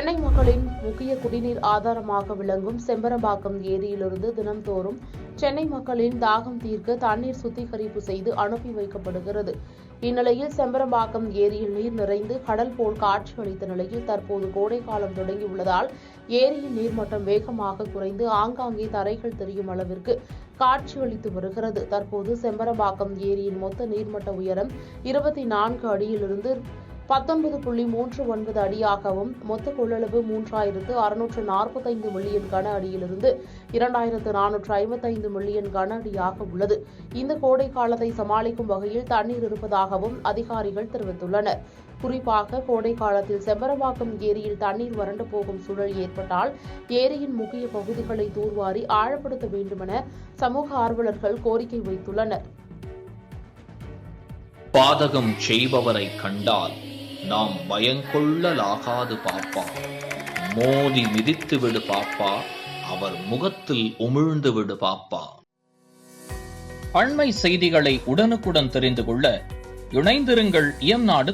சென்னை மக்களின் முக்கிய குடிநீர் ஆதாரமாக விளங்கும் செம்பரம்பாக்கம் ஏரியிலிருந்து தினம்தோறும் சென்னை மக்களின் தாகம் தீர்க்க தண்ணீர் சுத்திகரிப்பு செய்து அனுப்பி வைக்கப்படுகிறது. இந்நிலையில் செம்பரம்பாக்கம் ஏரியில் நீர் நிறைந்து கடல் போல் காட்சியளித்த நிலையில் தற்போது கோடைக்காலம் தொடங்கியுள்ளதால் ஏரியின் நீர்மட்டம் வேகமாக குறைந்து ஆங்காங்கே தரைகள் தெரியும் அளவிற்கு காட்சியளித்து வருகிறது. தற்போது செம்பரம்பாக்கம் ஏரியின் மொத்த நீர்மட்ட உயரம் 24 அடியிலிருந்து 19.39 அடியாகவும் மொத்த கொள்ளளவு 3645 மில்லியன் கன அடியிலிருந்து 2455 மில்லியன் கன அடியாக உள்ளது. இந்த கோடை காலத்தை சமாளிக்கும் வகையில் தண்ணீர் இருப்பதாகவும் அதிகாரிகள் தெரிவித்துள்ளனர். குறிப்பாக கோடை காலத்தில் செம்பரம்பாக்கம் ஏரியில் தண்ணீர் வறண்டு போகும் சூழல் ஏற்பட்டால் ஏரியின் முக்கிய பகுதிகளை தூர்வாரி ஆழப்படுத்த வேண்டுமென சமூக ஆர்வலர்கள் கோரிக்கை வைத்துள்ளனர். பாதகம் செய்பவரை கண்டால் நாம் பயங்கொள்ளலாகாது பாப்பா, மோதி மிதித்து விடு பாப்பா, அவர் முகத்தில் உமிழ்ந்து விடு பாப்பா. அண்மை செய்திகளை உடனுக்குடன் தெரிந்து கொள்ள இணைந்திருங்கள் இயம்நாடு